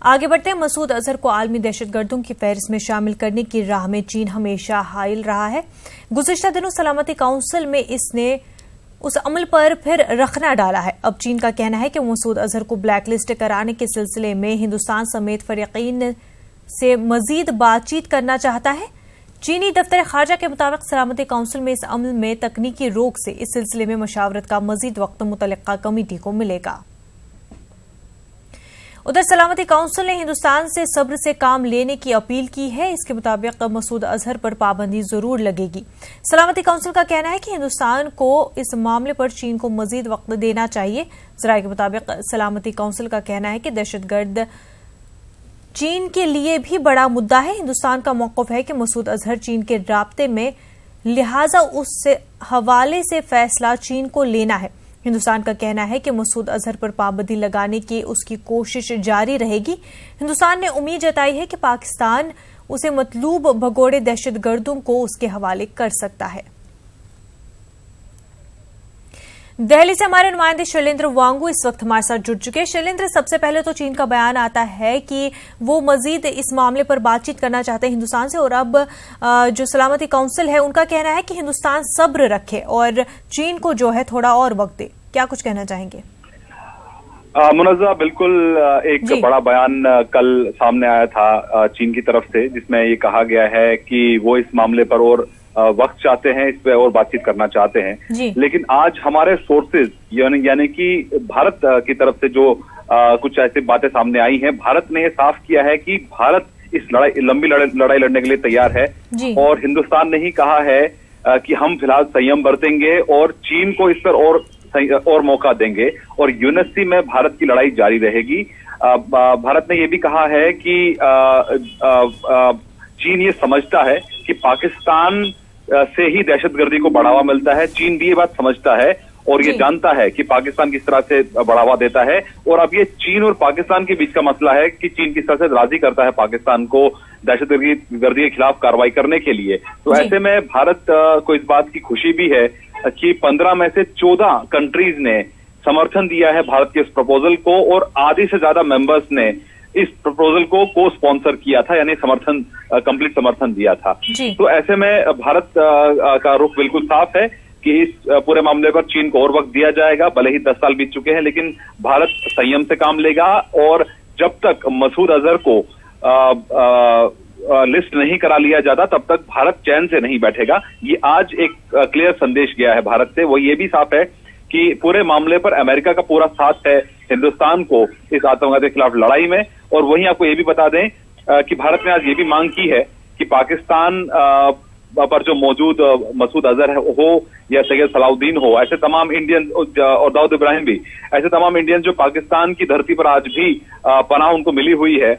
आगे बढ़ते हैं। मसूद अजहर को आलमी दहशतगर्दों की फहरिस्त में शामिल करने की राह में चीन हमेशा हाइल रहा है। गुज़िश्ता दिनों सलामती काउंसिल में इसने उस अमल पर फिर रखना डाला है। अब चीन का कहना है कि मसूद अजहर को ब्लैकलिस्ट कराने के सिलसिले में हिंदुस्तान समेत फरीकीन से मजीद बातचीत करना चाहता है। चीनी दफ्तर खारजा के मुताबिक सलामती काउंसिल में इस अमल में तकनीकी रोक से इस सिलसिले में मशावरत का मजीद वक्त मुतल्लिका कमेटी को मिलेगा। उधर सलामती काउंसिल ने हिंदुस्तान से सब्र से काम लेने की अपील की है। इसके मुताबिक मसूद अजहर पर पाबंदी जरूर लगेगी। सलामती काउंसिल का कहना है कि हिंदुस्तान को इस मामले पर चीन को मजीद वक्त देना चाहिए। जराये के मुताबिक सलामती काउंसिल का कहना है कि दहशतगर्द चीन के लिए भी बड़ा मुद्दा है। हिंदुस्तान का मौक़िफ़ है कि मसूद अजहर चीन के राब्ते में, लिहाजा उस हवाले से फैसला चीन को लेना है। हिंदुस्तान का कहना है कि मसूद अजहर पर पाबंदी लगाने की उसकी कोशिश जारी रहेगी। हिंदुस्तान ने उम्मीद जताई है कि पाकिस्तान उसे मतलूब भगोड़े दहशतगर्दों को उसके हवाले कर सकता है। दिल्ली से हमारे नुमाइंदे शैलेंद्र वांगू इस वक्त हमारे साथ जुड़ चुके हैं। शैलेंद्र, सबसे पहले तो चीन का बयान आता है कि वो मजीद इस मामले पर बातचीत करना चाहते हैं हिंदुस्तान से, और अब जो सलामती काउंसिल है उनका कहना है कि हिंदुस्तान सब्र रखे और चीन को जो है थोड़ा और वक्त दे। क्या कुछ कहना चाहेंगे? मुनज़्ज़ा, बिल्कुल एक बड़ा बयान कल सामने आया था चीन की तरफ से, जिसमें ये कहा गया है कि वो इस मामले पर और वक्त चाहते हैं, इस पे और बातचीत करना चाहते हैं। लेकिन आज हमारे सोर्सेज यानी कि भारत की तरफ से जो कुछ ऐसी बातें सामने आई हैं, भारत ने ये साफ किया है कि भारत इस लंबी लड़ाई लड़ने के लिए तैयार है। और हिंदुस्तान ने ही कहा है कि हम फिलहाल संयम बरतेंगे और चीन को इस पर और मौका देंगे और यूएनएससी में भारत की लड़ाई जारी रहेगी। भारत ने यह भी कहा है कि चीन ये समझता है कि पाकिस्तान से ही दहशतगर्दी को बढ़ावा मिलता है। चीन भी ये बात समझता है और ये जानता है कि पाकिस्तान किस तरह से बढ़ावा देता है। और अब ये चीन और पाकिस्तान के बीच का मसला है कि चीन किस तरह से राजी करता है पाकिस्तान को दहशतगर्दी के खिलाफ कार्रवाई करने के लिए। तो ऐसे में भारत को इस बात की खुशी भी है कि 15 में से 14 कंट्रीज ने समर्थन दिया है भारत के इस प्रपोजल को, और आधे से ज्यादा मेंबर्स ने इस प्रपोजल को स्पॉन्सर किया था, यानी कंप्लीट समर्थन दिया था। तो ऐसे में भारत का रुख बिल्कुल साफ है कि इस पूरे मामले पर चीन को और वक्त दिया जाएगा। भले ही 10 साल बीत चुके हैं, लेकिन भारत संयम से काम लेगा और जब तक मसूद अजहर को लिस्ट नहीं करा लिया जाता तब तक भारत चैन से नहीं बैठेगा। ये आज एक क्लियर संदेश गया है भारत से। वो ये भी साफ है कि पूरे मामले पर अमेरिका का पूरा साथ है हिंदुस्तान को इस आतंकवाद के खिलाफ लड़ाई में। और वहीं आपको ये भी बता दें कि भारत ने आज ये भी मांग की है कि पाकिस्तान पर जो मौजूद मसूद अजहर हो या सैयद सलाउद्दीन हो, ऐसे तमाम इंडियन और दाऊद इब्राहिम भी, ऐसे तमाम इंडियन जो पाकिस्तान की धरती पर आज भी पनाह उनको मिली हुई है,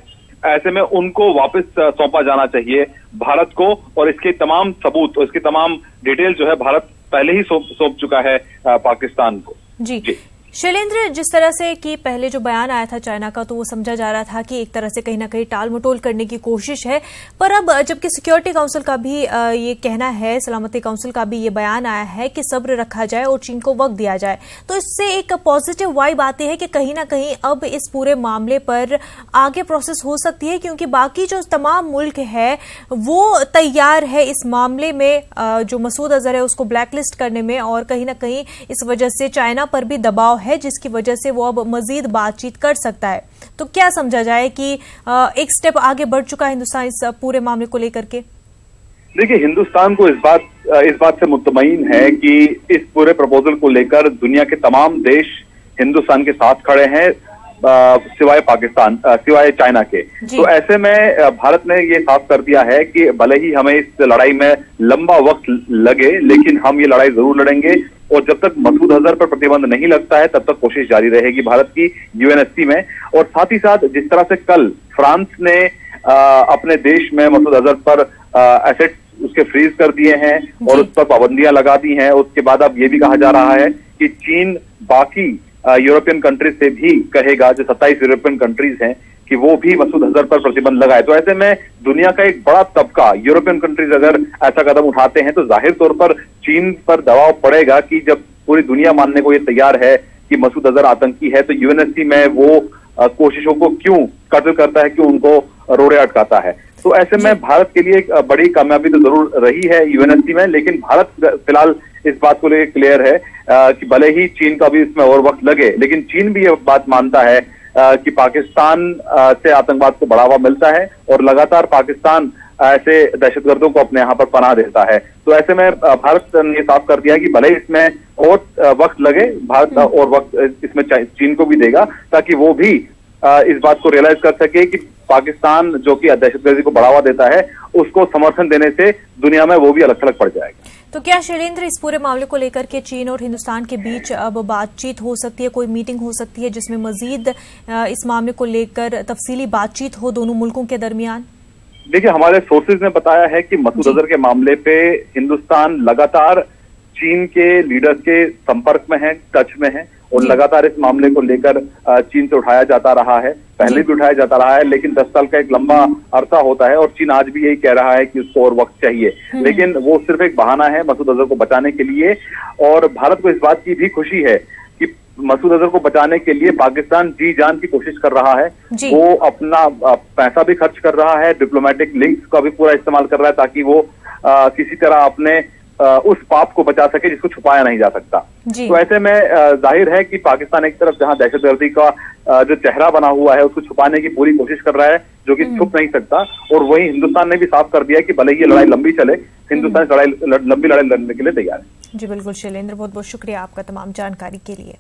ऐसे में उनको वापस सौंपा जाना चाहिए भारत को। और इसके तमाम सबूत और इसकी तमाम डिटेल जो है भारत पहले ही सौंप चुका है पाकिस्तान को। जी शैलेंद्र, जिस तरह से कि पहले जो बयान आया था चाइना का, तो वो समझा जा रहा था कि एक तरह से कहीं ना कहीं टाल मटोल करने की कोशिश है, पर अब जबकि सिक्योरिटी काउंसिल का भी ये कहना है, सलामती काउंसिल का भी ये बयान आया है कि सब्र रखा जाए और चीन को वक्त दिया जाए, तो इससे एक पॉजिटिव वाइब आती है कि कहीं ना कहीं अब इस पूरे मामले पर आगे प्रोसेस हो सकती है, क्योंकि बाकी जो तमाम मुल्क है वो तैयार है इस मामले में जो मसूद अजहर है उसको ब्लैकलिस्ट करने में, और कहीं ना कहीं इस वजह से चाइना पर भी दबाव है जिसकी वजह से वो अब मजीद बातचीत कर सकता है। तो क्या समझा जाए कि एक स्टेप आगे बढ़ चुका है हिंदुस्तान इस पूरे मामले को लेकर के? देखिए, हिंदुस्तान को इस बात से मुतमईन है कि इस पूरे प्रपोजल को लेकर दुनिया के तमाम देश हिंदुस्तान के साथ खड़े हैं, सिवाय पाकिस्तान, सिवाय चाइना के। तो ऐसे में भारत ने ये साफ कर दिया है कि भले ही हमें इस लड़ाई में लंबा वक्त लगे, लेकिन हम ये लड़ाई जरूर लड़ेंगे और जब तक मसूद अजहर पर प्रतिबंध नहीं लगता है तब तक कोशिश जारी रहेगी भारत की यूएनएससी में। और साथ ही साथ जिस तरह से कल फ्रांस ने अपने देश में मसूद अजहर पर एसेट्स उसके फ्रीज कर दिए हैं और उस पर पाबंदियां लगा दी हैं, उसके बाद अब ये भी कहा जा रहा है कि चीन बाकी यूरोपियन कंट्रीज से भी कहेगा, जो 27 यूरोपियन कंट्रीज हैं, कि वो भी मसूद अजहर पर प्रतिबंध लगाए। तो ऐसे में दुनिया का एक बड़ा तबका, यूरोपियन कंट्रीज अगर ऐसा कदम उठाते हैं तो जाहिर तौर पर चीन पर दबाव पड़ेगा कि जब पूरी दुनिया मानने को ये तैयार है कि मसूद अजहर आतंकी है, तो यूएनएससी में वो कोशिशों को क्यों कत्ल करता है, क्यों उनको रोड़े अटकाता है। तो ऐसे में भारत के लिए एक बड़ी कामयाबी तो जरूर रही है यूएनएससी में, लेकिन भारत फिलहाल इस बात को लेकर क्लियर है कि भले ही चीन का भी इसमें और वक्त लगे, लेकिन चीन भी ये बात मानता है कि पाकिस्तान से आतंकवाद को बढ़ावा मिलता है और लगातार पाकिस्तान ऐसे दहशतगर्दों को अपने यहाँ पर पनाह देता है। तो ऐसे में भारत ने साफ कर दिया कि भले इसमें और वक्त लगे, भारत और वक्त इसमें चीन को भी देगा, ताकि वो भी इस बात को रियलाइज कर सके कि पाकिस्तान जो कि दहशतगर्दी को बढ़ावा देता है, उसको समर्थन देने से दुनिया में वो भी अलग थलग पड़ जाएगा। तो क्या शैलेंद्र, इस पूरे मामले को लेकर के चीन और हिंदुस्तान के बीच अब बातचीत हो सकती है, कोई मीटिंग हो सकती है जिसमें मजीद इस मामले को लेकर तफसीली बातचीत हो दोनों मुल्कों के दरमियान? देखिए, हमारे सोर्सेज ने बताया है कि मसूद अजहर के मामले पे हिंदुस्तान लगातार चीन के लीडर्स के संपर्क में है, टच में है, और लगातार इस मामले को लेकर चीन से उठाया जाता रहा है, पहले भी उठाया जाता रहा है, लेकिन 10 साल का एक लंबा अरसा होता है और चीन आज भी यही कह रहा है कि उसको और वक्त चाहिए। लेकिन वो सिर्फ एक बहाना है मसूद अजहर को बचाने के लिए, और भारत को इस बात की भी खुशी है कि मसूद अजहर को बचाने के लिए पाकिस्तान जी जान की कोशिश कर रहा है। वो अपना पैसा भी खर्च कर रहा है, डिप्लोमेटिक लिंक्स का भी पूरा इस्तेमाल कर रहा है, ताकि वो किसी तरह अपने उस पाप को बचा सके जिसको छुपाया नहीं जा सकता। तो ऐसे में जाहिर है कि पाकिस्तान एक तरफ जहां दहशतगर्दी का जो चेहरा बना हुआ है उसको छुपाने की पूरी कोशिश कर रहा है, जो कि छुप नहीं सकता, और वहीं हिंदुस्तान ने भी साफ कर दिया कि भले ये लड़ाई लंबी चले, हिंदुस्तान लंबी लड़ाई लड़ने के लिए तैयार है। जी बिल्कुल शैलेंद्र, बहुत बहुत शुक्रिया आपका तमाम जानकारी के लिए।